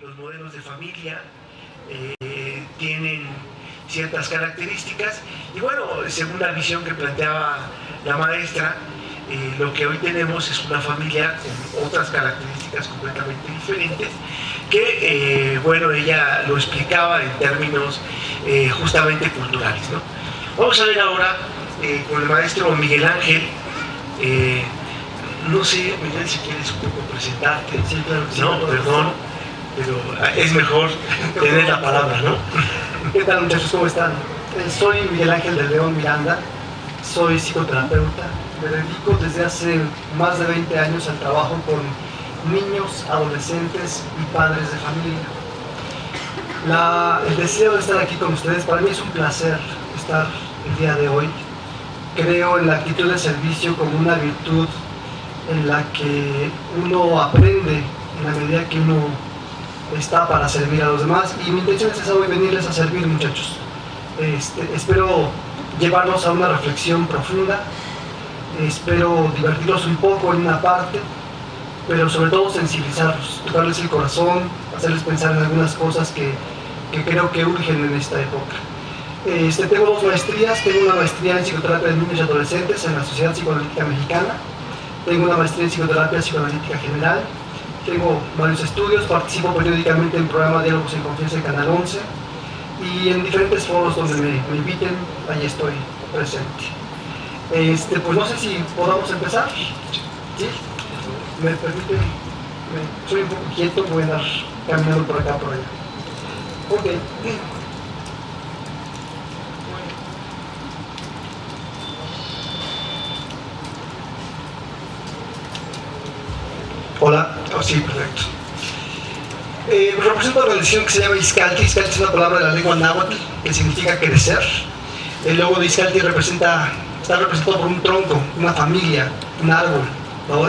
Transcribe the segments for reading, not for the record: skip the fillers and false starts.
los modelos de familia tienen ciertas características y bueno, según la visión que planteaba la maestra, lo que hoy tenemos es una familia con otras características completamente diferentes que, bueno, ella lo explicaba en términos justamente culturales, ¿no? Vamos a ver ahora con el maestro Miguel Ángel. No sé, Miguel, si quieres un poco presentarte. Sí, claro, sí, no, perdón, pero es mejor tener la palabra, ¿no? ¿Qué tal, muchachos? ¿Cómo están? Soy Miguel Ángel de León Miranda, soy psicoterapeuta. Me dedico desde hace más de 20 años al trabajo con niños, adolescentes y padres de familia. El deseo de estar aquí con ustedes, para mí es un placer estar el día de hoy. Creo en la actitud de servicio como una virtud en la que uno aprende en la medida que uno está para servir a los demás, y mi intención es esa hoy, venirles a servir, muchachos. Espero llevarlos a una reflexión profunda, espero divertirlos un poco en una parte, pero sobre todo sensibilizarlos, tocarles el corazón, hacerles pensar en algunas cosas que creo que urgen en esta época. Tengo dos maestrías. Tengo una maestría en psicoterapia de niños y adolescentes en la Sociedad Psicoanalítica Mexicana, tengo una maestría en psicoterapia psicoanalítica general, tengo varios estudios, participo periódicamente en el programa Diálogos en Confianza en Canal 11 y en diferentes foros donde me inviten, ahí estoy presente. Pues no sé si podamos empezar. ¿Sí? ¿Me permite? Soy un poco quieto, voy a andar caminando por acá, por allá. Ok. Hola. Oh, sí, perfecto. Represento una organización que se llama Izcalti. Izcalti es una palabra de la lengua náhuatl que significa crecer. El logo de Izcalti está representado por un tronco, una familia, un árbol, ¿no?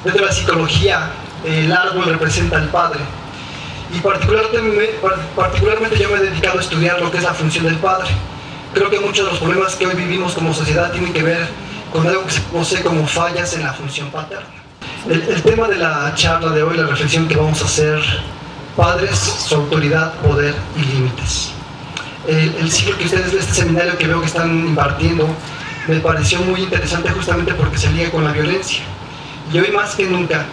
Dentro de la psicología, el árbol representa al padre. Y particularmente yo me he dedicado a estudiar lo que es la función del padre. Creo que muchos de los problemas que hoy vivimos como sociedad tienen que ver con algo que se conoce como fallas en la función paterna. El tema de la charla de hoy, la reflexión que vamos a hacer: padres, su autoridad, poder y límites. El ciclo que ustedes ven, este seminario que veo que están impartiendo, me pareció muy interesante justamente porque se liga con la violencia. Y hoy más que nunca,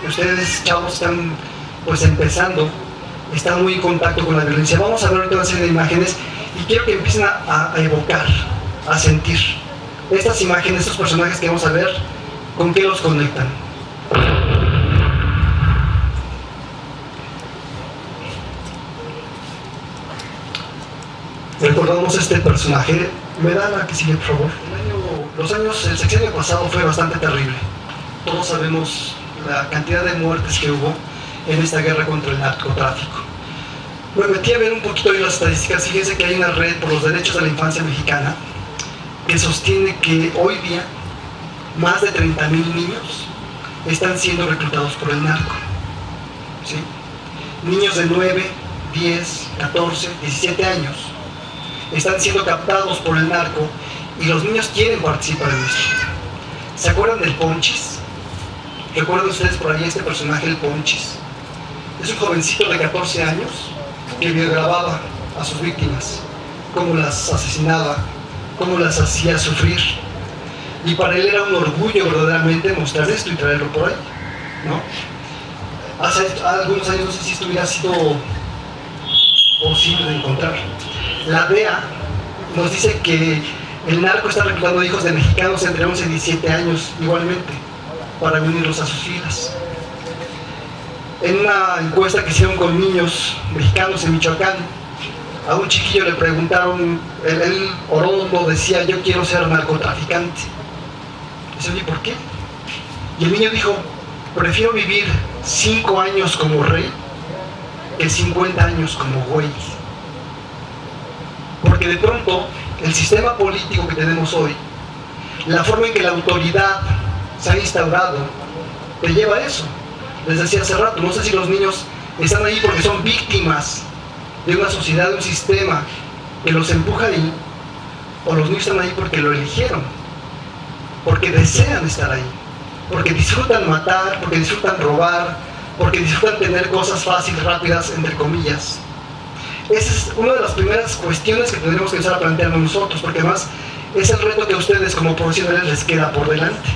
ustedes, chavos, están pues empezando, están muy en contacto con la violencia. Vamos a ver ahorita una serie de imágenes y quiero que empiecen a evocar, a sentir estas imágenes, estos personajes que vamos a ver, ¿con qué los conectan? Recordamos este personaje. ¿Me da la que sigue, por favor? El sexenio pasado fue bastante terrible. Todos sabemos la cantidad de muertes que hubo en esta guerra contra el narcotráfico. Me metí a ver un poquito de las estadísticas. Fíjense que hay una red por los derechos de la infancia mexicana que sostiene que hoy día más de 30,000 niños están siendo reclutados por el narco. ¿Sí? Niños de 9, 10, 14, 17 años están siendo captados por el narco y los niños quieren participar en esto. ¿Se acuerdan del Ponchis? ¿Recuerdan ustedes por ahí este personaje, el Ponchis? Es un jovencito de 14 años que grababa a sus víctimas, cómo las asesinaba, cómo las hacía sufrir. Y para él era un orgullo verdaderamente mostrar esto y traerlo por ahí, ¿no? Hace algunos años, no sé si esto hubiera sido posible de encontrar. La DEA nos dice que el narco está reclutando hijos de mexicanos entre 11 y 17 años igualmente, para unirlos a sus filas. En una encuesta que hicieron con niños mexicanos en Michoacán, a un chiquillo le preguntaron, él Orondo decía: yo quiero ser narcotraficante. Dice: ¿y por qué? Y el niño dijo: prefiero vivir 5 años como rey que 50 años como güey. Porque de pronto el sistema político que tenemos hoy, la forma en que la autoridad se ha instaurado, te lleva a eso. Les decía hace rato, no sé si los niños están ahí porque son víctimas de una sociedad, de un sistema que los empuja ahí, o los niños están ahí porque lo eligieron, porque desean estar ahí, porque disfrutan matar, porque disfrutan robar, porque disfrutan tener cosas fáciles, rápidas, entre comillas. Esa es una de las primeras cuestiones que tendremos que empezar a plantearnos nosotros, porque además es el reto que a ustedes como profesionales les queda por delante,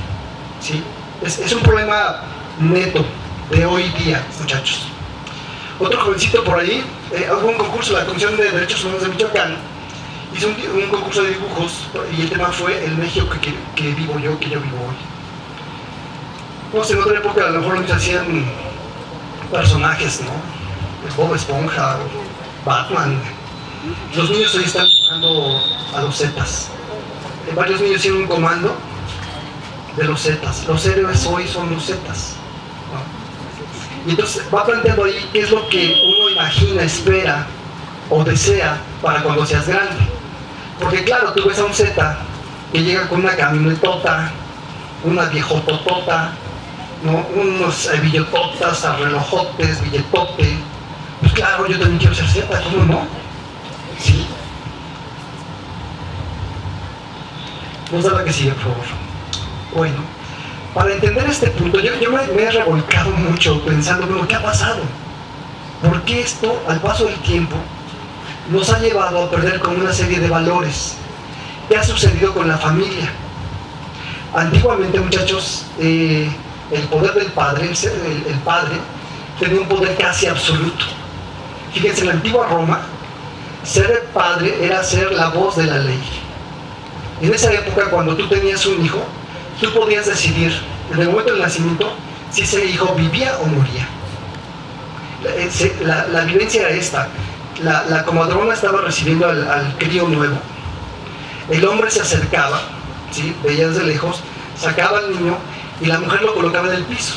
¿sí? Es un problema neto de hoy día, muchachos. Otro jovencito por ahí, hubo un concurso, la Comisión de Derechos Humanos de Michoacán hizo un concurso de dibujos y el tema fue el México que vivo yo, que yo vivo hoy. No sé, en otra época a lo mejor se hacían personajes, ¿no? Bob Esponja, Batman. Los niños hoy están dibujando a los Zetas. Varios niños hicieron un comando de los Zetas. Los héroes hoy son los Zetas, ¿no? Y entonces va planteando ahí qué es lo que uno imagina, espera o desea para cuando seas grande. Porque claro, tú ves a un Zeta que llega con una camionetota, una viejototota, ¿no? Unos billetotas, relojotes, billetote. Pues claro, yo también quiero ser Zeta, ¿cómo no? Sí. Nos da la que sigue, por favor. Bueno, para entender este punto, yo me he revolcado mucho pensando, bueno, ¿qué ha pasado? ¿Por qué esto, al paso del tiempo, nos ha llevado a perder con una serie de valores? ¿Qué ha sucedido con la familia? Antiguamente, muchachos, el poder del padre, el padre, tenía un poder casi absoluto. Fíjense, en la antigua Roma, ser el padre era ser la voz de la ley. En esa época, cuando tú tenías un hijo, tú podías decidir, en el momento del nacimiento, si ese hijo vivía o moría. La vivencia era esta. La comadrona estaba recibiendo al crío nuevo. El hombre se acercaba, ¿sí? Veía desde lejos, sacaba al niño y la mujer lo colocaba en el piso.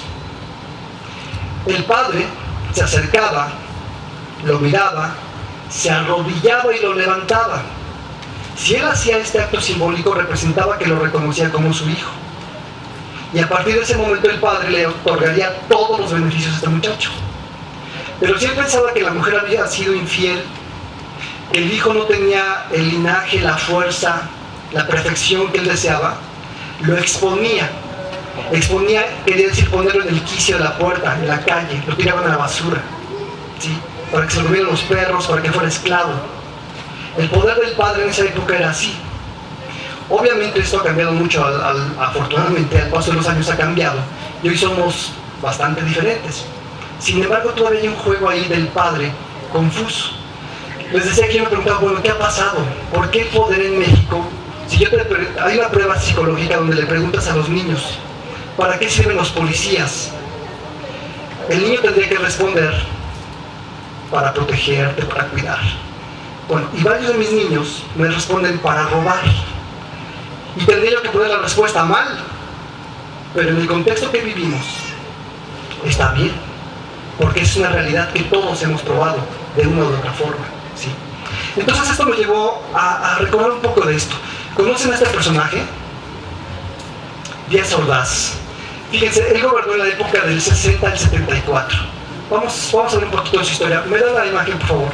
El padre se acercaba, lo miraba, se arrodillaba y lo levantaba. Si él hacía este acto simbólico, representaba que lo reconocía como su hijo. Y a partir de ese momento el padre le otorgaría todos los beneficios a este muchacho. Pero si él pensaba que la mujer había sido infiel, que el hijo no tenía el linaje, la fuerza, la perfección que él deseaba, lo exponía. Exponía, quería decir ponerlo en el quicio de la puerta, en la calle, lo tiraban a la basura, ¿sí? Para que se lo comieran los perros, para que fuera esclavo. El poder del padre en esa época era así. Obviamente esto ha cambiado mucho, afortunadamente al paso de los años ha cambiado, y hoy somos bastante diferentes. Sin embargo, todavía hay un juego ahí del padre confuso. Les decía que yo me preguntaba, bueno, ¿qué ha pasado? ¿Por qué el poder en México? Si hay una prueba psicológica donde le preguntas a los niños, ¿para qué sirven los policías? El niño tendría que responder, para protegerte, para cuidar. Bueno, y varios de mis niños me responden, para robar. Y tendría yo que poner la respuesta mal, pero en el contexto que vivimos, está bien, porque es una realidad que todos hemos probado de una u otra forma, ¿sí? Entonces esto me llevó a recordar un poco de esto. ¿Conocen a este personaje? Díaz Ordaz. Fíjense, él gobernó en la época del 60 al 74. Vamos a ver un poquito de su historia. ¿Me da la imagen, por favor?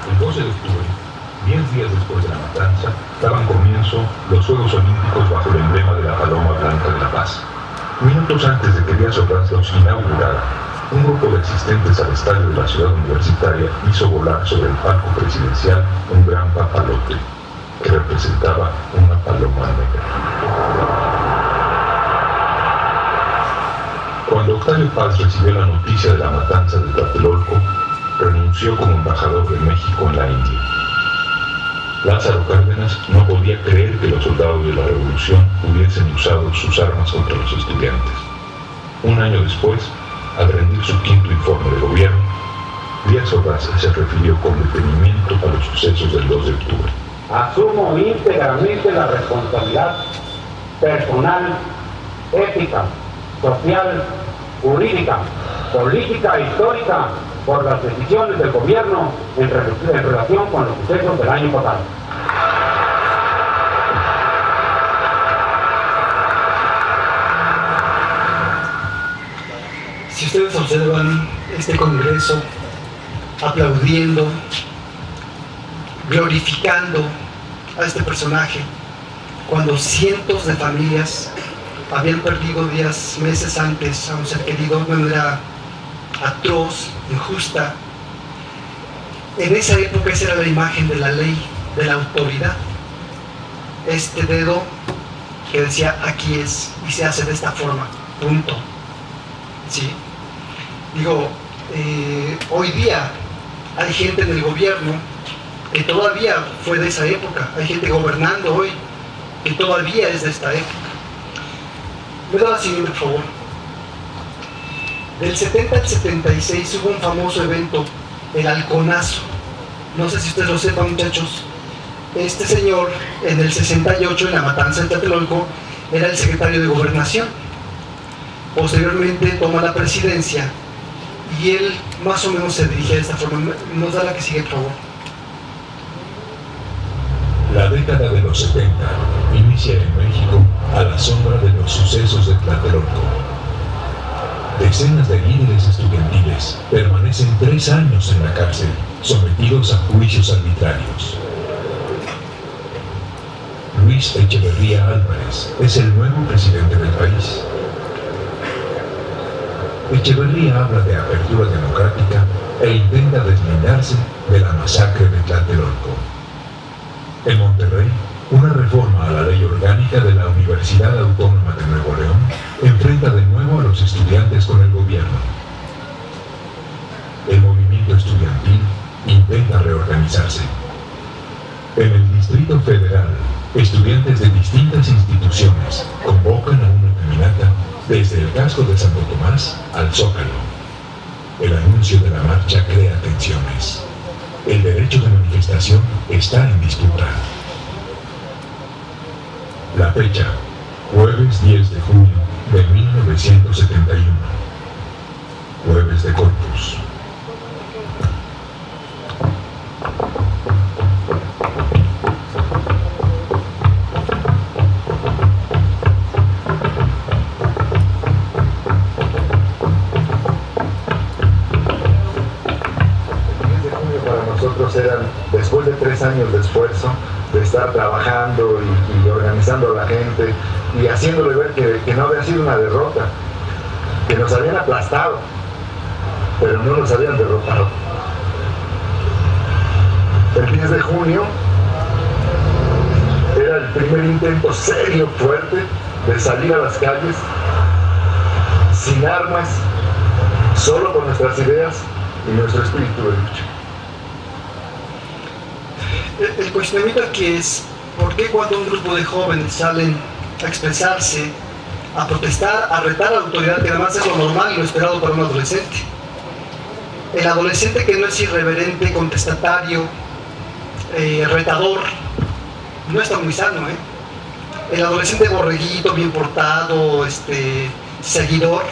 El 12 de octubre, 10 días después de la matanza, daban comienzo los Juegos Olímpicos bajo el emblema de la Paloma Blanca de la Paz. Minutos antes de que Díaz Ordaz los inaugurara, un grupo de asistentes al estadio de la ciudad universitaria hizo volar sobre el palco presidencial un gran papalote que representaba una paloma negra. Cuando Octavio Paz recibió la noticia de la matanza de Tlatelolco, renunció como embajador de México en la India. Lázaro Cárdenas no podía creer que los soldados de la revolución hubiesen usado sus armas contra los estudiantes. Un año después, al rendir su quinto informe de gobierno, Díaz Ordaz se refirió con detenimiento a los sucesos del 2 de octubre. Asumo íntegramente la responsabilidad personal, ética, social, jurídica, política e histórica por las decisiones del gobierno en relación con los sucesos del año pasado. Si ustedes observan este congreso aplaudiendo, glorificando a este personaje, cuando cientos de familias habían perdido días, meses antes a un ser querido de manera atroz, injusta. En esa época esa era la imagen de la ley, de la autoridad. Este dedo que decía aquí es, y se hace de esta forma, punto. ¿Sí? Digo, hoy día hay gente en el gobierno que todavía fue de esa época, hay gente gobernando hoy que todavía es de esta época. Me da la siguiente, por favor. Del 70 al 76 hubo un famoso evento, el Halconazo. No sé si ustedes lo sepan, muchachos. Este señor, en el 68, en la matanza de Tlatelolco, era el secretario de Gobernación. Posteriormente toma la presidencia y él más o menos se dirige de esta forma. Nos da la que sigue, por favor. La década de los 70 inicia en México a la sombra de los sucesos de Tlatelolco. Decenas de líderes estudiantiles permanecen 3 años en la cárcel, sometidos a juicios arbitrarios. Luis Echeverría Álvarez es el nuevo presidente del país. Echeverría habla de apertura democrática e intenta deslindarse de la masacre de Tlatelolco. En Monterrey, una reforma a la ley orgánica de la Universidad Autónoma de Nuevo León enfrenta de nuevo a los estudiantes con el gobierno. El movimiento estudiantil intenta reorganizarse. En el Distrito Federal, estudiantes de distintas instituciones convocan a una caminata desde el casco de Santo Tomás al Zócalo. El anuncio de la marcha crea tensiones. El derecho de manifestación está en disputa. La fecha, jueves 10 de junio de 1971. Jueves de Corpus. Eran, después de 3 años de esfuerzo, de estar trabajando y organizando a la gente y haciéndole ver que no había sido una derrota, que nos habían aplastado, pero no nos habían derrotado. El 10 de junio era el primer intento serio, fuerte, de salir a las calles sin armas, solo con nuestras ideas y nuestro espíritu de lucha. El cuestionamiento aquí es, ¿por qué cuando un grupo de jóvenes salen a expresarse, a protestar, a retar a la autoridad, que además es lo normal y lo esperado para un adolescente? El adolescente que no es irreverente, contestatario, retador, no está muy sano, ¿eh? El adolescente borreguito, bien portado, seguidor,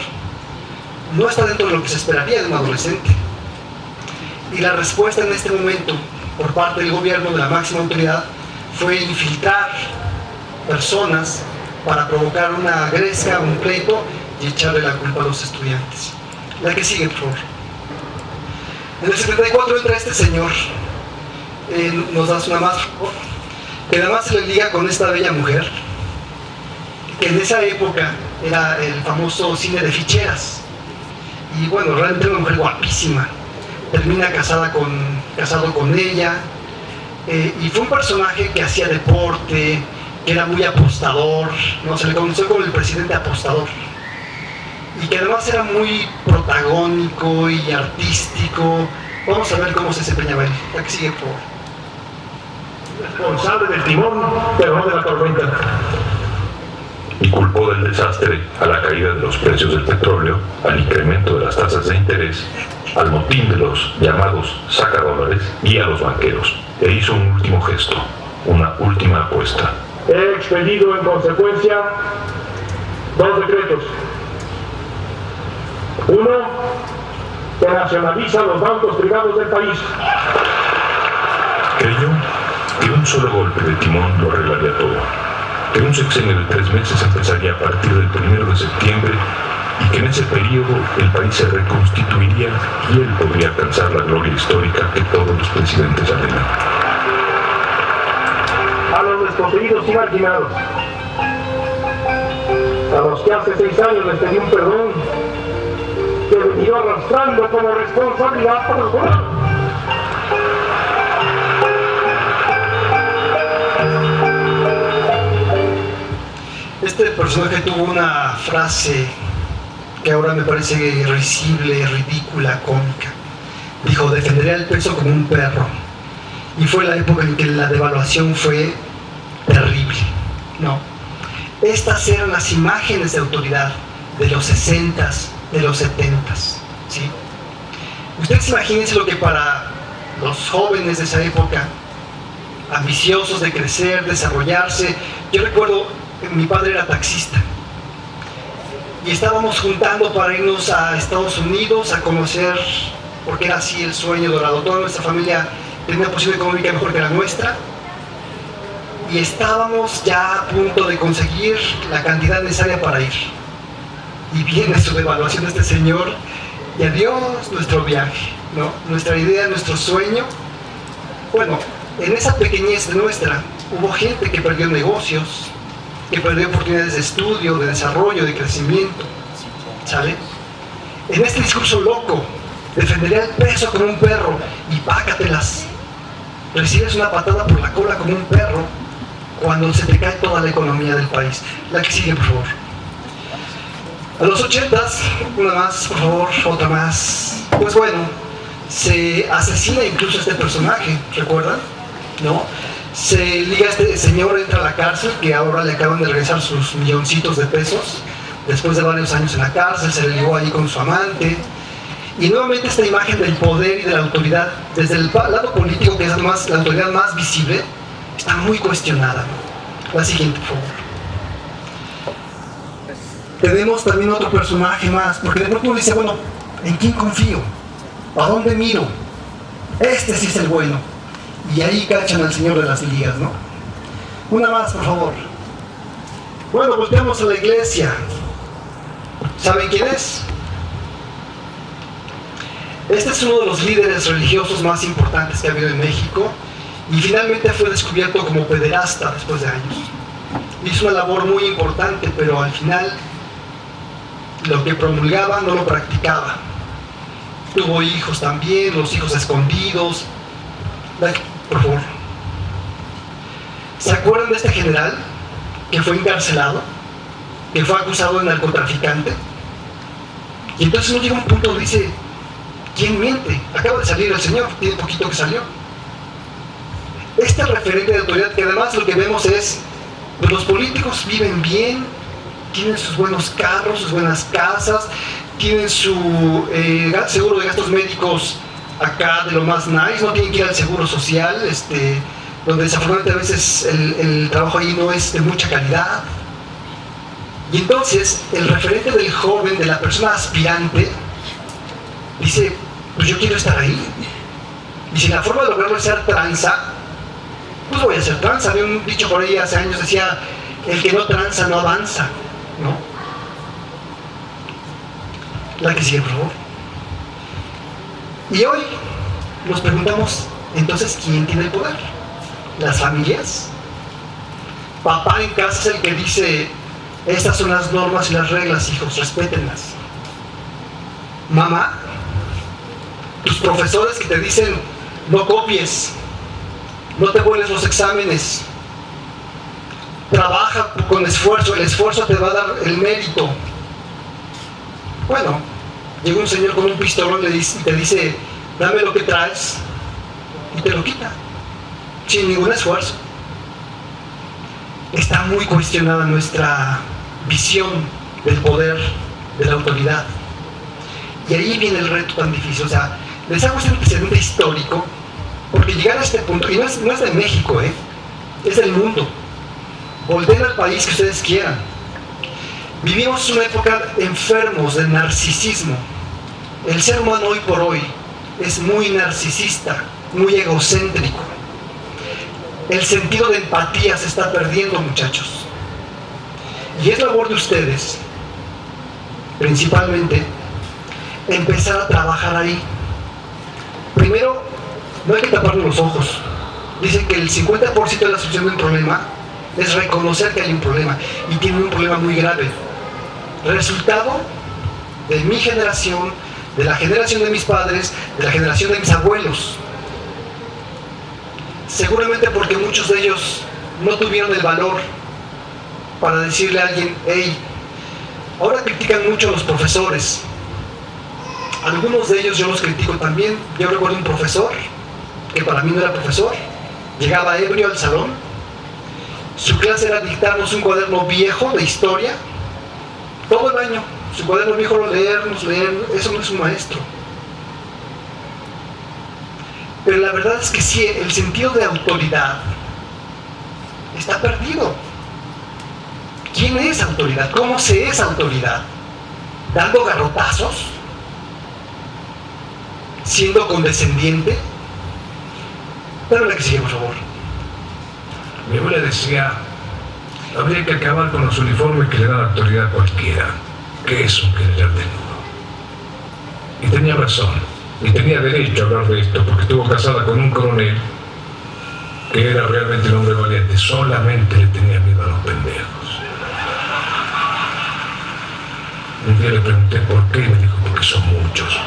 no está dentro de lo que se esperaría de un adolescente. Y la respuesta en este momento por parte del gobierno, de la máxima autoridad, fue infiltrar personas para provocar una gresca, un pleito y echarle la culpa a los estudiantes. La que sigue, por favor. En el 74 entra este señor, nos das una más, por favor, que además se le liga con esta bella mujer, que en esa época era el famoso cine de ficheras, y bueno, realmente una mujer guapísima. Termina casado con ella, y fue un personaje que hacía deporte, que era muy apostador, ¿no? Se le conoció como el presidente apostador, y que además era muy protagónico y artístico. Vamos a ver cómo se desempeñaba él. La que sigue, por favor. Responsable del timón, pero no de la tormenta. Y culpó del desastre a la caída de los precios del petróleo, al incremento de las tasas de interés, al motín de los llamados sacadólares y a los banqueros, e hizo un último gesto, una última apuesta. He expedido en consecuencia 2 decretos. Uno, que nacionaliza los bancos privados del país. Creyó que un solo golpe de timón lo arreglaría todo, que un sexenio de 3 meses empezaría a partir del 1 de septiembre y que en ese periodo el país se reconstituiría y él podría alcanzar la gloria histórica que todos los presidentes anhelan. a los desposeídos y marginados, a los que hace 6 años les pedí un perdón que he venido arrastrando como responsabilidad por los gobiernos. Este personaje tuvo una frase que ahora me parece risible, ridícula, cómica. Dijo: defenderé al peso como un perro. Y fue la época en que la devaluación fue terrible, ¿no? Estas eran las imágenes de autoridad de los 60s, de los 70s, ¿sí? Ustedes imagínense lo que para los jóvenes de esa época, ambiciosos de crecer, desarrollarse. Yo recuerdo que mi padre era taxista y estábamos juntando para irnos a Estados Unidos a conocer, porque era así el sueño dorado. Toda nuestra familia tenía una posición económica mejor que la nuestra y estábamos ya a punto de conseguir la cantidad necesaria para ir. Y viene su devaluación de este señor y adiós nuestro viaje, ¿no? Nuestra idea, nuestro sueño. Bueno, en esa pequeñez nuestra hubo gente que perdió negocios, que perdió oportunidades de estudio, de desarrollo, de crecimiento, ¿sale? En este discurso loco, defenderé el peso como un perro y pácatelas. Recibes una patada por la cola como un perro cuando se te cae toda la economía del país. La que sigue, por favor. A los 80s, una más, por favor, otra más. Pues bueno, se asesina incluso este personaje, ¿recuerdan? ¿No? Se liga este señor, entra a la cárcel, que ahora le acaban de regresar sus milloncitos de pesos, después de varios años en la cárcel, se le ligó ahí con su amante. Y nuevamente esta imagen del poder y de la autoridad, desde el lado político, que es además la autoridad más visible, está muy cuestionada. La siguiente, por favor. Tenemos también otro personaje más, porque de pronto uno dice, bueno, ¿en quién confío? ¿A dónde miro? Este sí es el bueno. Y ahí cachan al señor de las ligas, ¿no? Una más, por favor. Bueno, volteamos a la iglesia. ¿Saben quién es? Este es uno de los líderes religiosos más importantes que ha habido en México y finalmente fue descubierto como pederasta después de años. Hizo una labor muy importante, pero al final lo que promulgaba no lo practicaba. Tuvo hijos también, los hijos escondidos. Por favor. ¿Se acuerdan de este general que fue encarcelado, que fue acusado de narcotraficante? Y entonces uno llega a un punto donde dice, ¿quién miente? Acaba de salir el señor, tiene poquito que salió. Este referente de autoridad, que además lo que vemos es, pues los políticos viven bien, tienen sus buenos carros, sus buenas casas, tienen su seguro de gastos médicos acá de lo más nice, no tienen que ir al seguro social, donde desafortunadamente a veces el trabajo ahí no es de mucha calidad. Y entonces el referente del joven, de la persona aspirante, dice, pues yo quiero estar ahí. Y si la forma de lograrlo es ser tranza, pues voy a hacer tranza. Había un dicho por ahí hace años, decía, el que no tranza no avanza, ¿no? La que sigue, por favor. Y hoy nos preguntamos, entonces, ¿quién tiene el poder? ¿Las familias? Papá en casa es el que dice, estas son las normas y las reglas, hijos, respétenlas. Mamá, tus profesores que te dicen, no copies, no te vuelves los exámenes, trabaja con esfuerzo, el esfuerzo te va a dar el mérito. Bueno, llega un señor con un pistolón y te dice, dame lo que traes, y te lo quita, sin ningún esfuerzo. Está muy cuestionada nuestra visión del poder, de la autoridad. Y ahí viene el reto tan difícil. O sea, les hago este antecedente histórico, porque llegar a este punto, y no es de México, es del mundo. Volteen al país que ustedes quieran. Vivimos una época enfermos de narcisismo. El ser humano hoy por hoy es muy narcisista, muy egocéntrico. El sentido de empatía se está perdiendo, muchachos. Y es labor de ustedes, principalmente, empezar a trabajar ahí. Primero, no hay que taparnos los ojos. Dicen que el 50% de la solución de un problema es reconocer que hay un problema, y tienen un problema muy grave. Resultado de mi generación, de la generación de mis padres, de la generación de mis abuelos. Seguramente porque muchos de ellos no tuvieron el valor para decirle a alguien: hey, ahora critican mucho a los profesores. Algunos de ellos yo los critico también. Yo recuerdo un profesor, que para mí no era profesor, llegaba ebrio al salón. Su clase era dictarnos un cuaderno viejo de historia, todo el año. Su cuaderno viejo lo leernos, eso no es un maestro. Pero la verdad es que sí, el sentido de autoridad está perdido. ¿Quién es autoridad? ¿Cómo se es autoridad? ¿Dando garrotazos? ¿Siendo condescendiente? Pero la que sigue, por favor. Mi abuela decía: habría que acabar con los uniformes que le dan autoridad a cualquiera, que es un general desnudo. Y tenía razón, y tenía derecho a hablar de esto, porque estuvo casada con un coronel que era realmente un hombre valiente, solamente le tenía miedo a los pendejos. Un día le pregunté por qué, y me dijo: porque son muchos.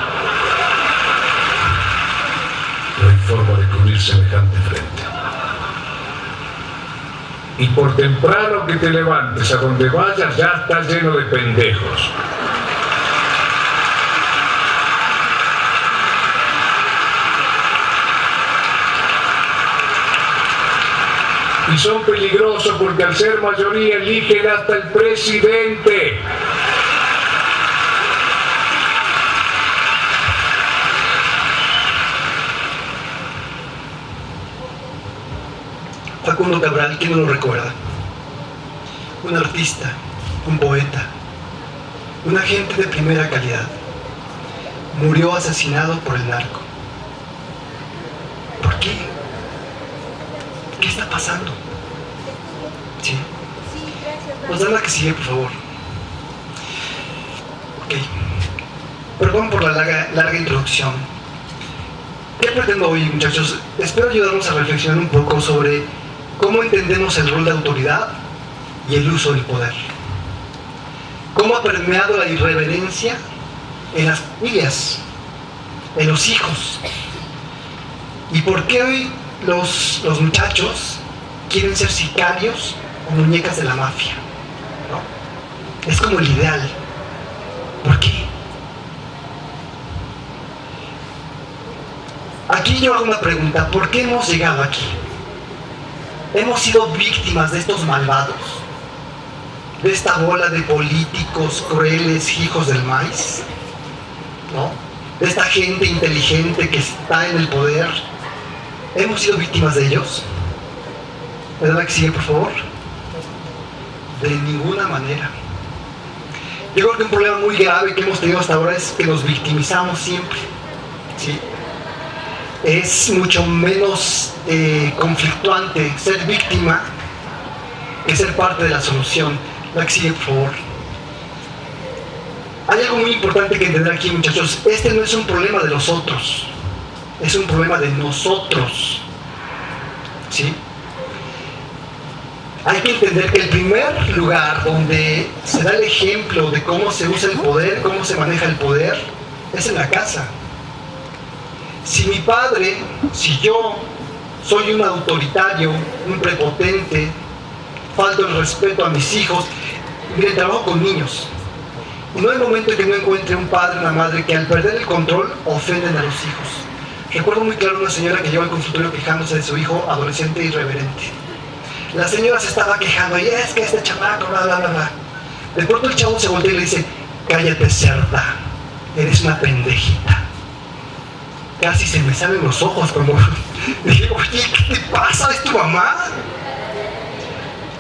No hay forma de cubrir semejante frente. Y por temprano que te levantes, a donde vayas ya está lleno de pendejos. Y son peligrosos porque al ser mayoría eligen hasta el presidente. Facundo Cabral, ¿quién no lo recuerda? Un artista, un poeta, un agente de primera calidad. Murió asesinado por el narco. ¿Por qué? ¿Qué está pasando? ¿Sí? Pues dale la que sigue, por favor. Ok. Perdón por la larga introducción. ¿Qué pretendo hoy, muchachos? Espero ayudarnos a reflexionar un poco sobre cómo entendemos el rol de autoridad y el uso del poder. Cómo ha permeado la irreverencia en las familias, en los hijos. Y por qué hoy los muchachos quieren ser sicarios o muñecas de la mafia, ¿no? Es como el ideal. ¿Por qué? Aquí yo hago una pregunta: ¿por qué hemos llegado aquí? ¿Hemos sido víctimas de estos malvados? ¿De esta bola de políticos crueles, hijos del maíz? ¿No? ¿De esta gente inteligente que está en el poder? ¿Hemos sido víctimas de ellos? ¿Me da la que sigue, por favor? De ninguna manera. Yo creo que un problema muy grave que hemos tenido hasta ahora es que nos victimizamos siempre, ¿sí? Es mucho menos conflictuante ser víctima que ser parte de la solución. La que sigue, por favor. Hay algo muy importante que entender aquí, muchachos. Este no es un problema de los otros, es un problema de nosotros, ¿sí? Hay que entender que el primer lugar donde se da el ejemplo de cómo se usa el poder, cómo se maneja el poder, es en la casa. Si mi padre, si yo soy un autoritario, un prepotente, falto el respeto a mis hijos, miren, trabajo con niños. Y no hay momento en que no encuentre un padre o una madre que al perder el control ofenden a los hijos. Recuerdo muy claro una señora que lleva al consultorio quejándose de su hijo adolescente irreverente. La señora se estaba quejando, y es que este chamaco, bla, bla, bla, bla. De pronto el chavo se voltea y le dice: cállate, cerda, eres una pendejita. Casi se me salen los ojos cuando dije: oye, ¿qué te pasa? ¿Es tu mamá?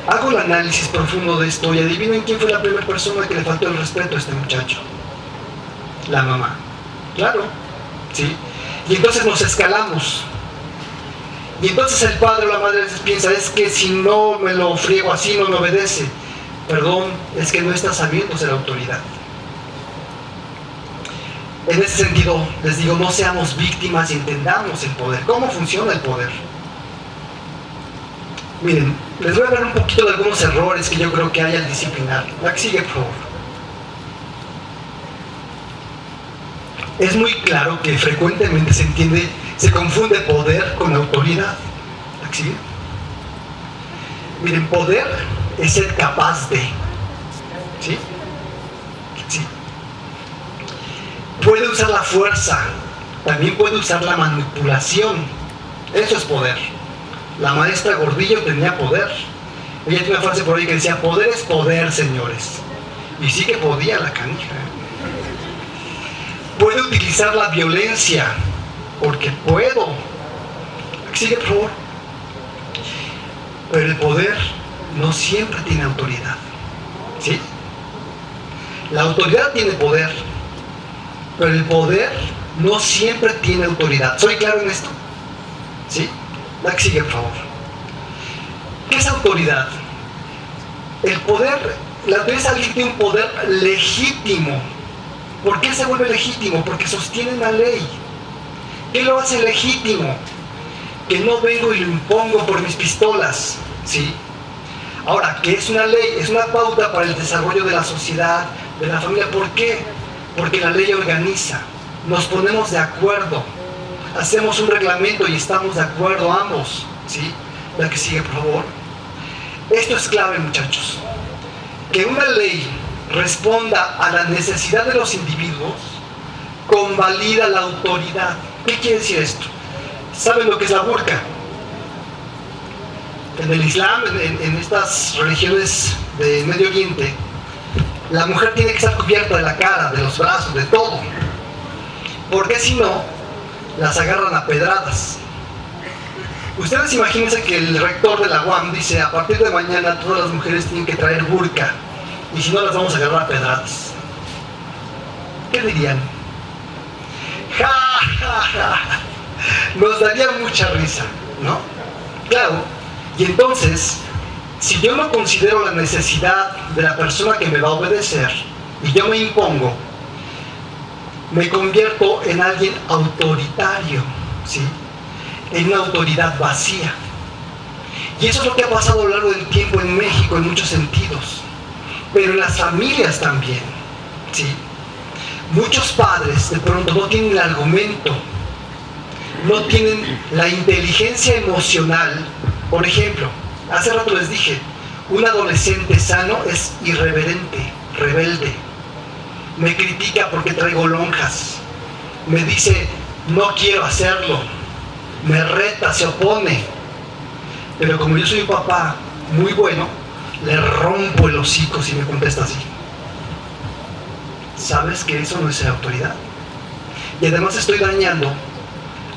Hago el análisis profundo de esto y adivinen quién fue la primera persona que le faltó el respeto a este muchacho. La mamá. Claro, ¿sí? Y entonces nos escalamos. Y entonces el padre o la madre piensa: es que si no me lo friego así, no me obedece. Perdón, es que no está sabiendo ser autoridad. En ese sentido, les digo, no seamos víctimas y entendamos el poder. ¿Cómo funciona el poder? Miren, les voy a hablar un poquito de algunos errores que yo creo que hay al disciplinar. La que sigue, por favor. Es muy claro que frecuentemente se confunde poder con autoridad. La que sigue. Miren, poder es ser capaz de, ¿sí? Sí. Puede usar la fuerza, también puede usar la manipulación. Eso es poder. La maestra Gordillo tenía poder. Ella tiene una frase por ahí que decía: poder es poder, señores. Y sí que podía la canija. Puede utilizar la violencia, porque puedo. Sigue, por favor. Pero el poder no siempre tiene autoridad, ¿sí? La autoridad tiene poder, pero el poder no siempre tiene autoridad. ¿Soy claro en esto? ¿Sí? La que sigue, por favor. ¿Qué es autoridad? El poder, la autoridad es alguien que tiene un poder legítimo. ¿Por qué se vuelve legítimo? Porque sostiene una ley. ¿Qué lo hace legítimo? Que no vengo y lo impongo por mis pistolas, ¿sí? Ahora, ¿qué es una ley? Es una pauta para el desarrollo de la sociedad, de la familia. ¿Por qué? Porque la ley organiza. Nos ponemos de acuerdo. Hacemos un reglamento y estamos de acuerdo ambos, ¿sí? La que sigue, por favor. Esto es clave, muchachos. Que una ley responda a la necesidad de los individuos convalida la autoridad. ¿Qué quiere decir esto? ¿Saben lo que es la burka? En el Islam, en estas religiones de Medio Oriente, la mujer tiene que estar cubierta de la cara, de los brazos, de todo. Porque si no, las agarran a pedradas. Ustedes imagínense que el rector de la UAM dice: a partir de mañana todas las mujeres tienen que traer burka, y si no las vamos a agarrar a pedradas. ¿Qué dirían? ¡Ja, ja, ja! Nos daría mucha risa, ¿no? Claro. Y entonces, si yo no considero la necesidad de la persona que me va a obedecer y yo me impongo, me convierto en alguien autoritario, ¿sí? En una autoridad vacía. Y eso es lo que ha pasado a lo largo del tiempo en México en muchos sentidos, pero en las familias también, ¿sí? Muchos padres de pronto no tienen el argumento, no tienen la inteligencia emocional. Por ejemplo, hace rato les dije, un adolescente sano es irreverente, rebelde. Me critica porque traigo lonjas. Me dice: no quiero hacerlo. Me reta, se opone. Pero como yo soy un papá muy bueno, le rompo el hocico si me contesta así. ¿Sabes que eso no es ser autoridad? Y además estoy dañando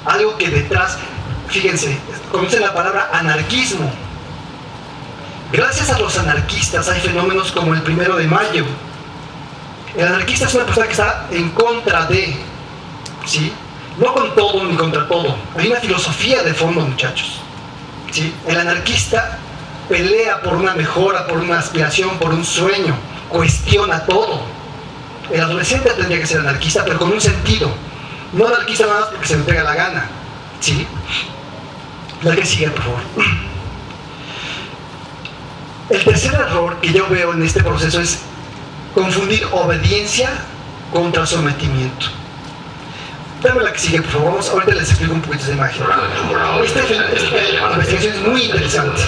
algo que detrás... Fíjense, conocen la palabra anarquismo. Gracias a los anarquistas hay fenómenos como el 1 de mayo. El anarquista es una persona que está en contra de, ¿sí? No con todo ni contra todo. Hay una filosofía de fondo, muchachos, ¿sí? El anarquista pelea por una mejora, por una aspiración, por un sueño. Cuestiona todo. El adolescente tendría que ser anarquista, pero con un sentido. No anarquista nada más porque se le pega la gana, ¿sí? La que sigue, por favor. El tercer error que yo veo en este proceso es confundir obediencia contra sometimiento. Dame la que sigue, por favor. Ahorita les explico un poquito esa imagen. Esta investigación es muy interesante.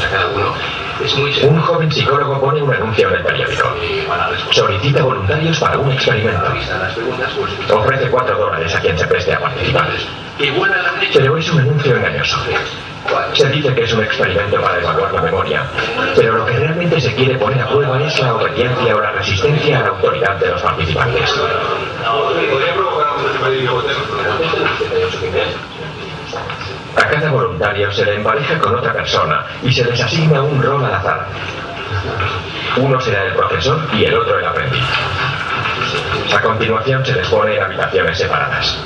Un joven psicólogo pone un anuncio en el periódico. Solicita voluntarios para un experimento. Ofrece $4 a quien se preste a participar. Pero es un anuncio engañoso. Se dice que es un experimento para evaluar la memoria, pero lo que realmente se quiere poner a prueba es la obediencia o la resistencia a la autoridad de los participantes. A cada voluntario se le empareja con otra persona y se les asigna un rol al azar. Uno será el profesor y el otro el aprendiz. A continuación se les pone en habitaciones separadas.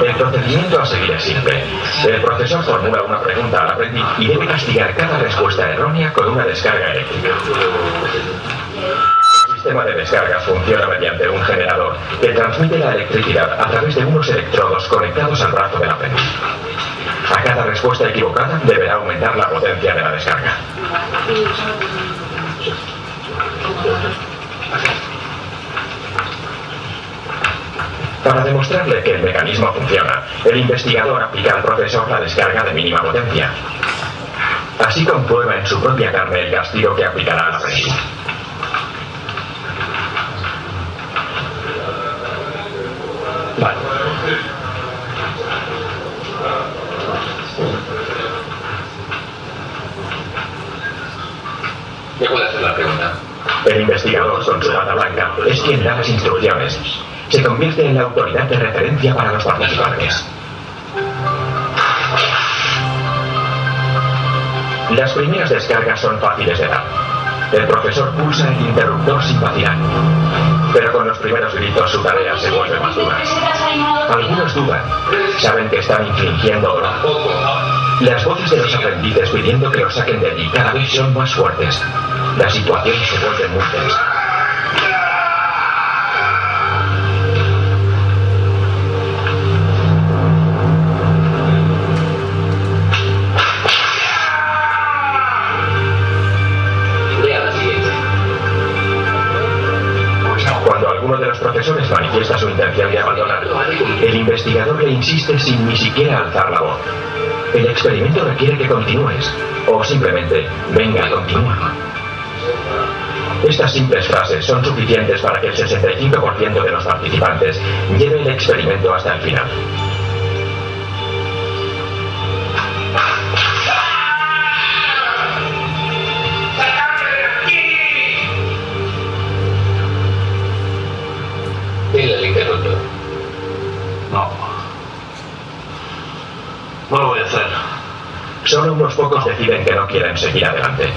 El procedimiento a seguir es simple. El profesor formula una pregunta al aprendiz y debe castigar cada respuesta errónea con una descarga eléctrica. El sistema de descargas funciona mediante un generador que transmite la electricidad a través de unos electrodos conectados al brazo del aprendiz. A cada respuesta equivocada deberá aumentar la potencia de la descarga. Para demostrarle que el mecanismo funciona, el investigador aplica al profesor la descarga de mínima potencia. Así comprueba en su propia carne el castigo que aplicará al aprendiz. Vale. ¿Me puede hacer la pregunta? El investigador, con su bata blanca, es quien da las instrucciones. Se convierte en la autoridad de referencia para los participantes. Las primeras descargas son fáciles de dar. El profesor pulsa el interruptor sin vacilar. Pero con los primeros gritos su tarea se vuelve más dura. Algunos dudan. Saben que están infringiendo orden. Las voces de los aprendices pidiendo que los saquen de allí cada vez son más fuertes. La situación se vuelve muy tensa. Cuando alguno de los profesores manifiesta su intención de abandonar, el investigador le insiste sin ni siquiera alzar la voz. El experimento requiere que continúes, o simplemente, venga, continúa. Estas simples frases son suficientes para que el 65% de los participantes lleve el experimento hasta el final. ¿Tiene el interruptor? No. No lo voy a hacer. Solo unos pocos deciden que no quieren seguir adelante.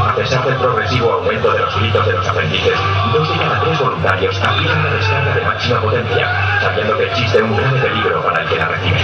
A pesar del progresivo aumento de los gritos de los aprendices, 2 de cada 3 voluntarios aplican la descarga de máxima potencia, sabiendo que existe un grave peligro para el que la recibe.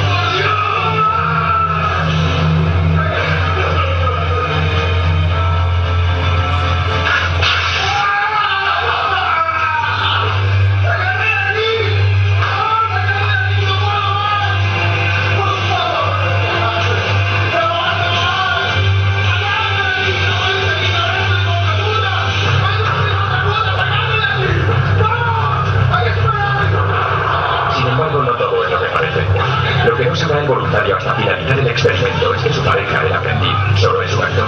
Lo que no sabrá el voluntario hasta finalizar el experimento es que su pareja, el aprendiz, solo es un actor.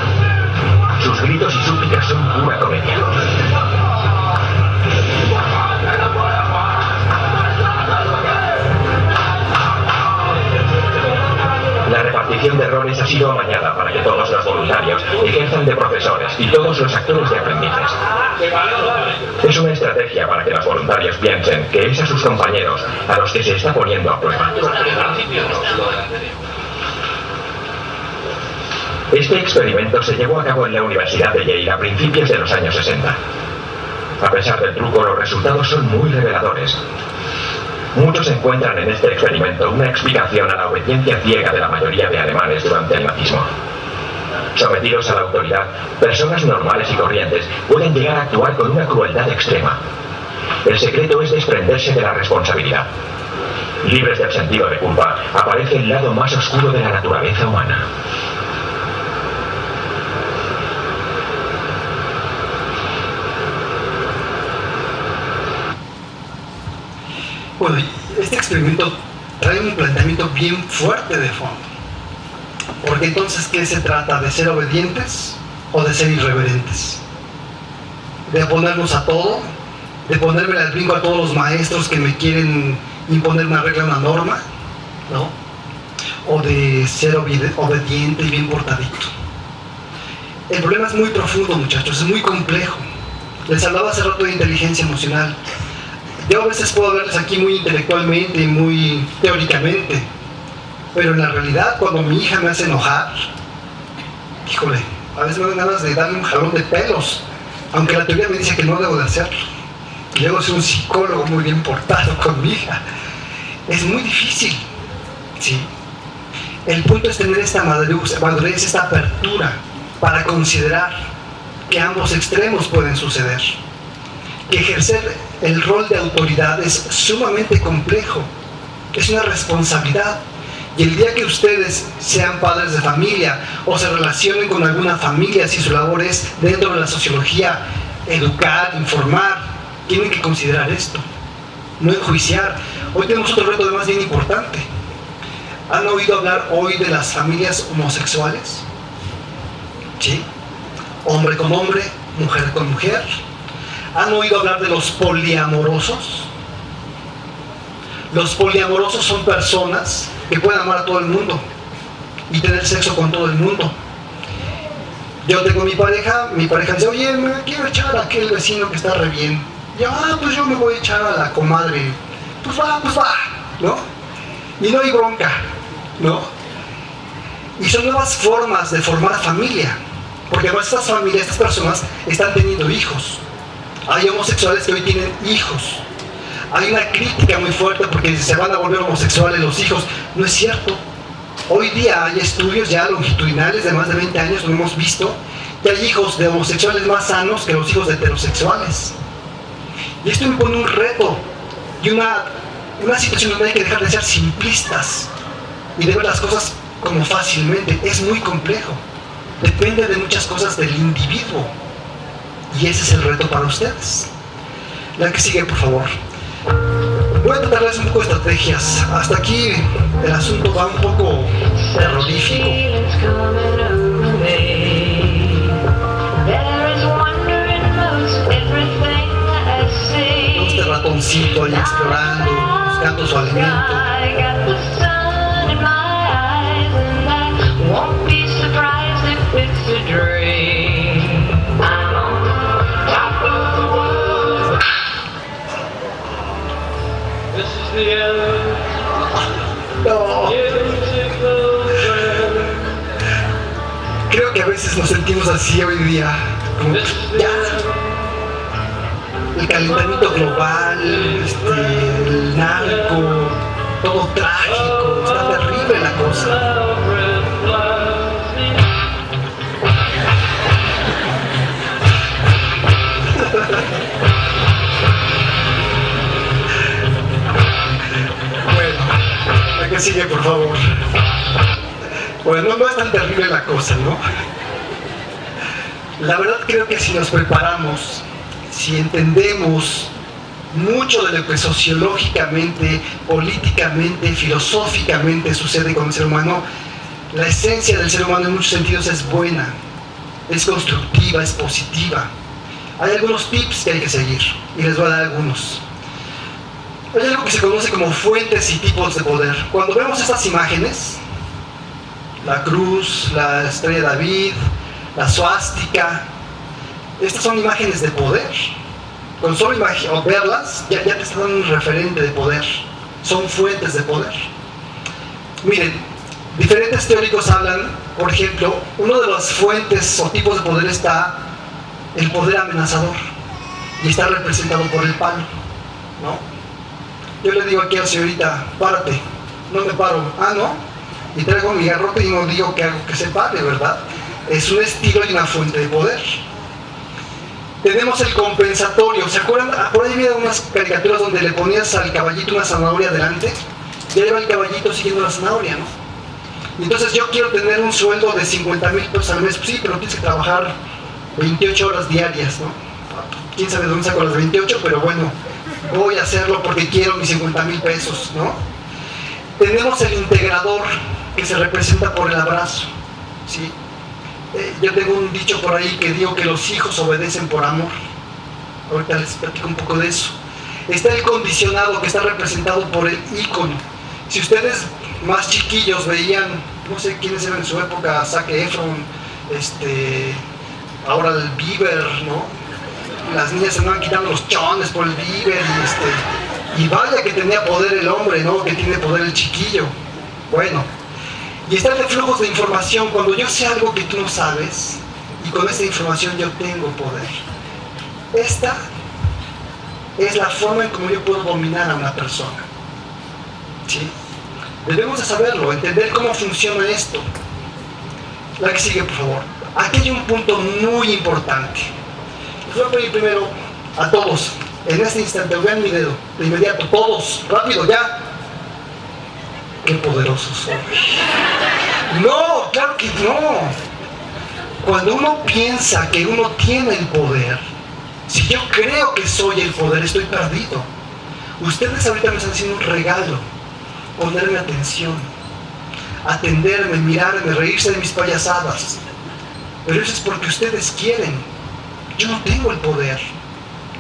Sus gritos y súplicas son pura comedia. La repartición de roles ha sido amañada para que todos los voluntarios ejerzan de profesores y todos los actores de aprendices. Es una estrategia para que los voluntarios piensen que es a sus compañeros a los que se está poniendo a prueba. Este experimento se llevó a cabo en la Universidad de Yale a principios de los años 60. A pesar del truco, los resultados son muy reveladores. Muchos encuentran en este experimento una explicación a la obediencia ciega de la mayoría de alemanes durante el nazismo. Sometidos a la autoridad, personas normales y corrientes pueden llegar a actuar con una crueldad extrema. El secreto es desprenderse de la responsabilidad. Libres del sentido de culpa, aparece el lado más oscuro de la naturaleza humana. Bueno, este experimento trae un planteamiento bien fuerte de fondo. Porque entonces, ¿qué se trata? ¿De ser obedientes o de ser irreverentes? ¿De oponernos a todo? ¿De ponerme al brinco a todos los maestros que me quieren imponer una regla, una norma? ¿No? ¿O de ser obediente y bien portadito? El problema es muy profundo, muchachos, es muy complejo. Les hablaba hace rato de inteligencia emocional. Yo a veces puedo verles aquí muy intelectualmente y muy teóricamente, pero en la realidad, cuando mi hija me hace enojar, híjole, a veces me dan ganas de darle un jalón de pelos, aunque la teoría me dice que no debo de hacerlo. Y luego soy un psicólogo muy bien portado con mi hija. Es muy difícil. ¿sí? El punto es tener esta madurez, esta apertura para considerar que ambos extremos pueden suceder. Que ejercer el rol de autoridad es sumamente complejo, es una responsabilidad. Y el día que ustedes sean padres de familia o se relacionen con alguna familia, si su labor es dentro de la sociología, educar, informar, tienen que considerar esto, no enjuiciar. Hoy tenemos otro reto además bien importante. ¿Han oído hablar hoy de las familias homosexuales? ¿Sí? Hombre con hombre, mujer con mujer. ¿Han oído hablar de los poliamorosos? Los poliamorosos son personas que pueden amar a todo el mundo y tener sexo con todo el mundo. Yo tengo mi pareja dice, oye, me quiero echar a aquel vecino que está re bien. Y yo, pues yo me voy a echar a la comadre. Pues va, ¿no? Y no hay bronca, ¿no? Y son nuevas formas de formar familia, porque además estas familias, estas personas están teniendo hijos. Hay homosexuales que hoy tienen hijos. Hay una crítica muy fuerte porque se van a volver homosexuales los hijos. No es cierto. Hoy día hay estudios ya longitudinales de más de 20 años, lo hemos visto, que hay hijos de homosexuales más sanos que los hijos de heterosexuales. Y esto impone un reto y una situación donde hay que dejar de ser simplistas y de ver las cosas como fácilmente. Es muy complejo. Depende de muchas cosas del individuo. Y ese es el reto para ustedes. La que sigue, por favor. Voy a tratarles un poco de estrategias. Hasta aquí el asunto va un poco terrorífico. Este ratoncito ahí explorando, buscando su alimento. No. Creo que a veces nos sentimos así hoy día, como ya el calentamiento global, el narco, todo trágico, está terrible la cosa. Que sigue, por favor. Bueno, no es tan terrible la cosa, ¿no? La verdad creo que si nos preparamos, si entendemos mucho de lo que sociológicamente, políticamente, filosóficamente sucede con el ser humano, la esencia del ser humano en muchos sentidos es buena, es constructiva, es positiva. Hay algunos tips que hay que seguir y les voy a dar algunos. Hay algo que se conoce como fuentes y tipos de poder. Cuando vemos estas imágenes, la cruz, la estrella de David, la suástica, estas son imágenes de poder. Con solo verlas, ya te están dando un referente de poder. Son fuentes de poder. Miren, diferentes teóricos hablan, por ejemplo, uno de las fuentes o tipos de poder está el poder amenazador y está representado por el palo, ¿no? Yo le digo aquí a la señorita, párate, no me paro, ¿no? Y traigo mi garrote y no digo que hago que se pare, ¿verdad? Es un estilo y una fuente de poder. Tenemos el compensatorio, ¿se acuerdan? Por ahí había unas caricaturas donde le ponías al caballito una zanahoria adelante, ya lleva el caballito siguiendo la zanahoria, ¿no? Y entonces yo quiero tener un sueldo de 50,000 pesos al mes, pues sí, pero tienes que trabajar 28 horas diarias, ¿no? Quién sabe dónde saco las 28, pero bueno, voy a hacerlo porque quiero mis 50,000 pesos, ¿no? Tenemos el integrador, que se representa por el abrazo, ¿sí? Yo tengo un dicho por ahí que digo que los hijos obedecen por amor. Ahorita les platico un poco de eso. Está el condicionado, que está representado por el ícono. Si ustedes más chiquillos veían, no sé quiénes eran en su época, Zac Efron, ahora el Bieber, ¿no? Las niñas se andaban quitando los chones por el Bieber y vaya que tenía poder el hombre, ¿no? Que tiene poder el chiquillo. Bueno, y están los flujos de información. Cuando yo sé algo que tú no sabes y con esta información yo tengo poder, esta es la forma en cómo yo puedo dominar a una persona, ¿sí? Debemos de saberlo, entender cómo funciona esto. La que sigue, por favor. Aquí hay un punto muy importante. Les voy a pedir primero a todos, en este instante, vean mi dedo, de inmediato, todos, rápido, ya. Qué poderosos son. No, claro que no. Cuando uno piensa que uno tiene el poder, si yo creo que soy el poder, estoy perdido. Ustedes ahorita me están haciendo un regalo, ponerme atención, atenderme, mirarme, reírse de mis payasadas. Pero eso es porque ustedes quieren. Yo no tengo el poder.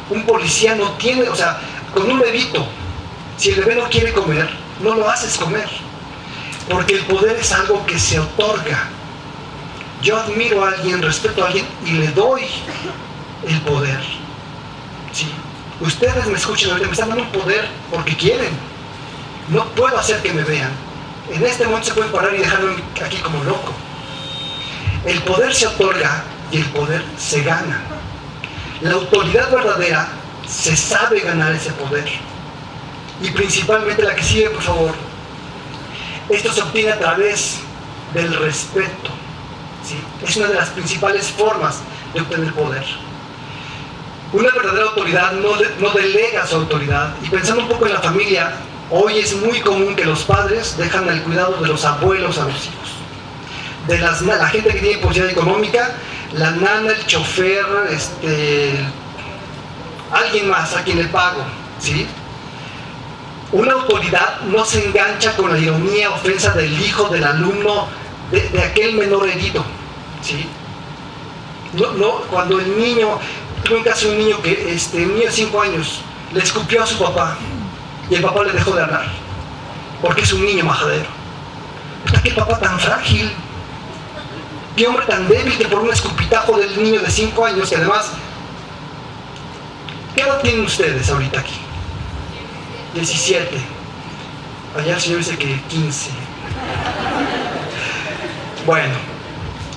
Un policía no tiene, o sea, con un bebito, si el bebé no quiere comer, no lo haces comer. Porque el poder es algo que se otorga. Yo admiro a alguien, respeto a alguien y le doy el poder. ¿Sí? Ustedes me escuchan ahorita, me están dando un poder porque quieren. No puedo hacer que me vean. En este momento se pueden parar y dejarme aquí como loco. El poder se otorga y el poder se gana. La autoridad verdadera se sabe ganar ese poder. Y principalmente la que sigue, por favor. Esto se obtiene a través del respeto. ¿Sí? Es una de las principales formas de obtener poder. Una verdadera autoridad no delega su autoridad. Y pensando un poco en la familia, hoy es muy común que los padres dejan el cuidado de los abuelos a los hijos. De la gente que tiene posibilidad económica, la nana, el chofer, alguien más a quien le pago, ¿sí? Una autoridad no se engancha con la ironía, ofensa del hijo, del alumno, de aquel menor herido, ¿sí? Cuando el niño, tuve un caso de un niño que, un niño de 5 años, le escupió a su papá y el papá le dejó de hablar, porque es un niño majadero. ¿Qué papá tan frágil? Qué hombre tan débil que por un escupitajo del niño de 5 años, que además, ¿qué edad tienen ustedes ahorita aquí? 17. Allá el señor dice que 15. Bueno,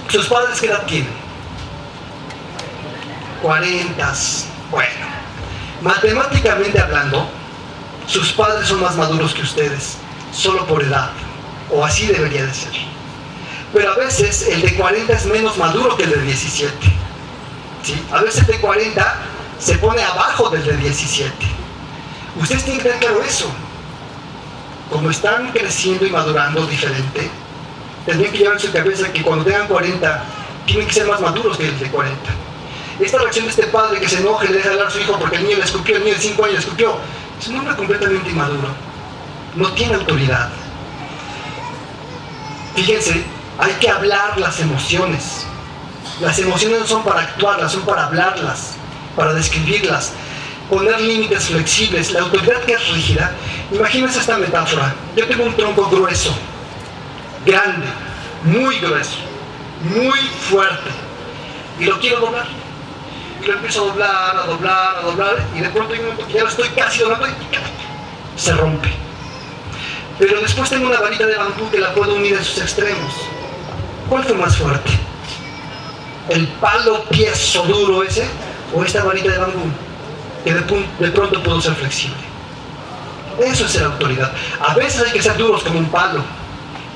¿sus padres qué edad tienen? 40. Bueno, matemáticamente hablando, sus padres son más maduros que ustedes, solo por edad, o así debería de ser. Pero a veces el de 40 es menos maduro que el de 17. ¿Sí? A veces el de 40 se pone abajo del de 17. Ustedes tienen que tener claro eso. Como están creciendo y madurando diferente, tendrían que llevar en su cabeza que cuando tengan 40 tienen que ser más maduros que el de 40. Esta reacción de este padre que se enoja y le deja hablar a su hijo porque el niño le escupió, el niño de 5 años le escupió, es un hombre completamente inmaduro. No tiene autoridad. Fíjense, hay que hablar las emociones. Las emociones no son para actuarlas, son para hablarlas, para describirlas, poner límites flexibles. La autoridad que es rígida, imagínense esta metáfora. Yo tengo un tronco grueso, grande, muy grueso, muy fuerte, y lo quiero doblar. Y lo empiezo a doblar, a doblar, a doblar, y de pronto hay un momento que ya lo estoy casi doblando y se rompe. Pero después tengo una varita de bambú que la puedo unir en sus extremos. ¿Cuál fue más fuerte? ¿El palo tieso duro ese o esta varita de bambú que de pronto pudo ser flexible? Eso es ser autoridad. A veces hay que ser duros como un palo,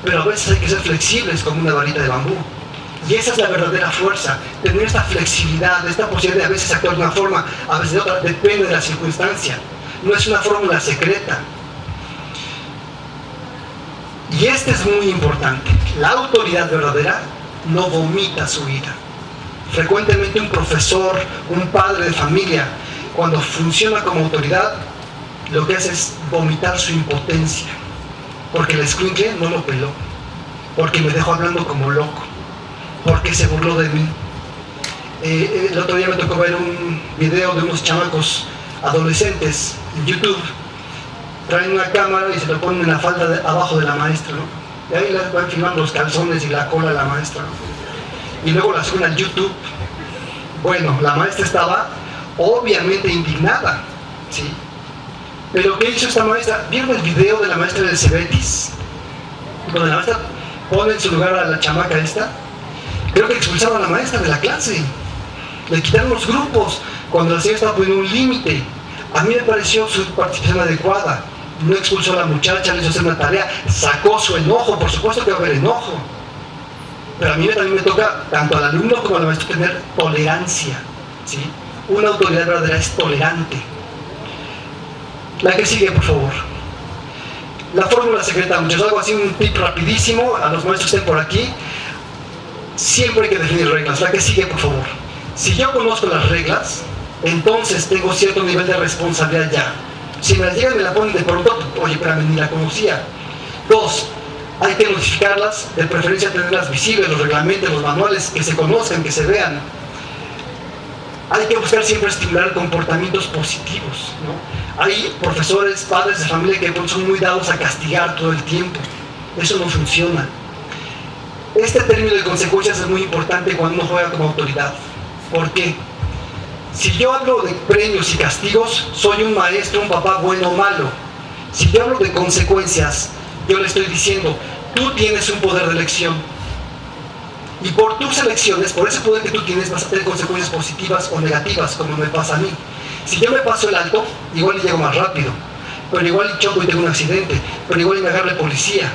pero a veces hay que ser flexibles como una varita de bambú. Y esa es la verdadera fuerza, tener esta flexibilidad, esta posibilidad de a veces actuar de una forma, a veces de otra, depende de la circunstancia. No es una fórmula secreta. Y este es muy importante. La autoridad verdadera no vomita su ira. Frecuentemente un profesor, un padre de familia, cuando funciona como autoridad, lo que hace es vomitar su impotencia. Porque el escuincle no lo peló. Porque me dejó hablando como loco. Porque se burló de mí. El otro día me tocó ver un video de unos chamacos adolescentes en YouTube. Traen una cámara y se lo ponen en la falda abajo de la maestra, ¿no? Y ahí les van filmando los calzones y la cola de la maestra, ¿no? Y luego la suben al YouTube. Bueno, la maestra estaba obviamente indignada, ¿sí? Pero ¿qué hizo esta maestra? ¿Vieron el video de la maestra del Cebetis? Donde la maestra pone en su lugar a la chamaca esta. Creo que expulsaron a la maestra de la clase. Le quitaron los grupos cuando la señora estaba poniendo un límite. A mí me pareció su participación adecuada. no expulsó a la muchacha, le hizo hacer una tarea, sacó su enojo, por supuesto que va a haber enojo. Pero a mí también me toca, tanto al alumno como al maestro, tener tolerancia, ¿sí? Una autoridad verdadera es tolerante. La que sigue, por favor. La fórmula secreta, muchachos, algo así, un tip rapidísimo, a los maestros que estén por aquí. Siempre hay que definir reglas. La que sigue, por favor. Si yo conozco las reglas, entonces tengo cierto nivel de responsabilidad ya. Si me las llegan y me la ponen de pronto, oye, espérame, ni la conocía. 2, hay que notificarlas, de preferencia tenerlas visibles, los reglamentos, los manuales, que se conozcan, que se vean. Hay que buscar siempre estimular comportamientos positivos, ¿no? Hay profesores, padres de familia que son muy dados a castigar todo el tiempo. Eso no funciona. Este término de consecuencias es muy importante cuando uno juega como autoridad. ¿Por qué? Si yo hablo de premios y castigos, soy un maestro, un papá bueno o malo. Si yo hablo de consecuencias, yo le estoy diciendo, tú tienes un poder de elección. Y por tus elecciones, por ese poder que tú tienes, vas a tener consecuencias positivas o negativas, como me pasa a mí. Si yo me paso el alto, igual llego más rápido, pero igual choco y tengo un accidente, pero igual me agarra la policía.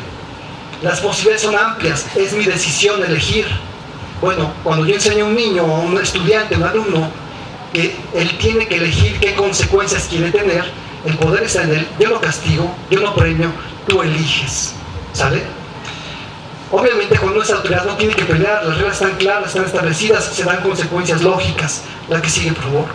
Las posibilidades son amplias, es mi decisión elegir. Bueno, cuando yo enseño a un niño, a un estudiante, a un alumno, que él tiene que elegir qué consecuencias quiere tener, el poder está en él, yo no castigo, yo no premio, tú eliges, ¿sale? Obviamente cuando es autoridad no tiene que pelear, las reglas están claras, están establecidas, se dan consecuencias lógicas. La que sigue, por favor.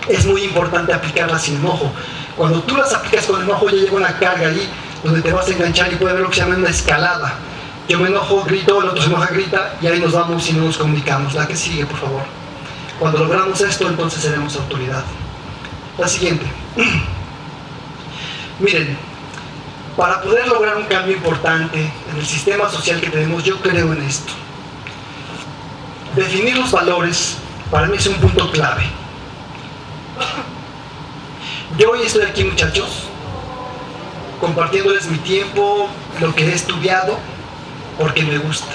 Es muy importante aplicarlas sin enojo. Cuando tú las aplicas con enojo, ya llega una carga ahí donde te vas a enganchar y puede haber lo que se llama una escalada. Yo me enojo, grito, el otro se enoja, grita, y ahí nos vamos y no nos comunicamos. La que sigue, por favor. Cuando logramos esto, entonces seremos autoridad. La siguiente. Miren, para poder lograr un cambio importante en el sistema social que tenemos, yo creo en esto. Definir los valores, para mí es un punto clave. Yo hoy estoy aquí, muchachos, compartiéndoles mi tiempo, lo que he estudiado, porque me gusta.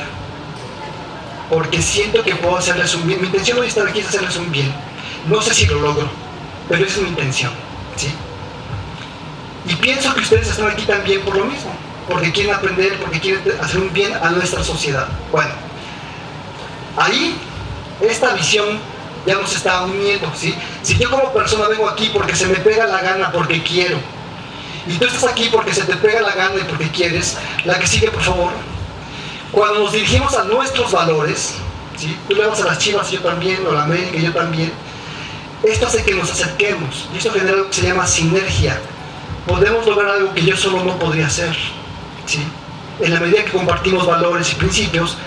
Porque siento que puedo hacerles un bien. Mi intención hoy estar aquí es hacerles un bien. No sé si lo logro, pero esa es mi intención, ¿sí? Y pienso que ustedes están aquí también por lo mismo, porque quieren aprender, porque quieren hacer un bien a nuestra sociedad. Bueno, ahí esta visión ya nos está uniendo, ¿sí? Si yo como persona vengo aquí porque se me pega la gana, porque quiero, y tú estás aquí porque se te pega la gana y porque quieres, la que sigue, por favor. Cuando nos dirigimos a nuestros valores, ¿sí? Tú le vas a las Chivas, yo también, o a la América, yo también. Esto hace que nos acerquemos, y esto genera algo que se llama sinergia. Podemos lograr algo que yo solo no podría hacer, ¿sí? En la medida que compartimos valores y principios,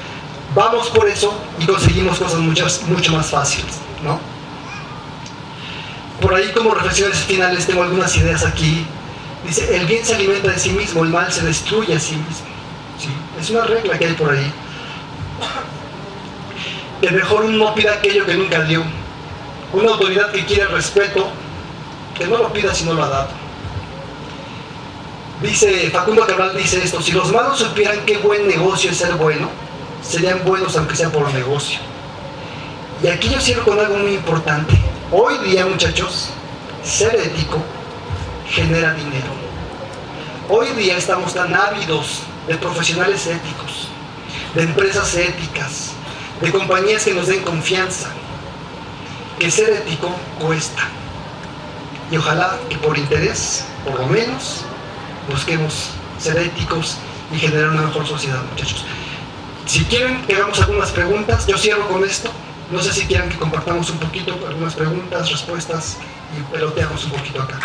vamos por eso y conseguimos cosas mucho más fáciles, ¿no? Por ahí, como reflexiones finales, tengo algunas ideas aquí. Dice, el bien se alimenta de sí mismo, el mal se destruye a sí mismo, ¿sí? Es una regla que hay por ahí. Que mejor uno no pida aquello que nunca dio. Una autoridad que quiere respeto, que no lo pida si no lo ha dado. Dice, Facundo Cabral dice esto, si los malos supieran qué buen negocio es ser bueno, serían buenos aunque sea por negocio. Y aquí yo cierro con algo muy importante. Hoy día, muchachos, ser ético genera dinero. Hoy día estamos tan ávidos de profesionales éticos, de empresas éticas, de compañías que nos den confianza, que ser ético cuesta. Y ojalá que por interés, por lo menos, busquemos ser éticos y generar una mejor sociedad, muchachos. Si quieren que hagamos algunas preguntas, yo cierro con esto. No sé si quieren que compartamos un poquito, algunas preguntas, respuestas, y peloteamos un poquito acá.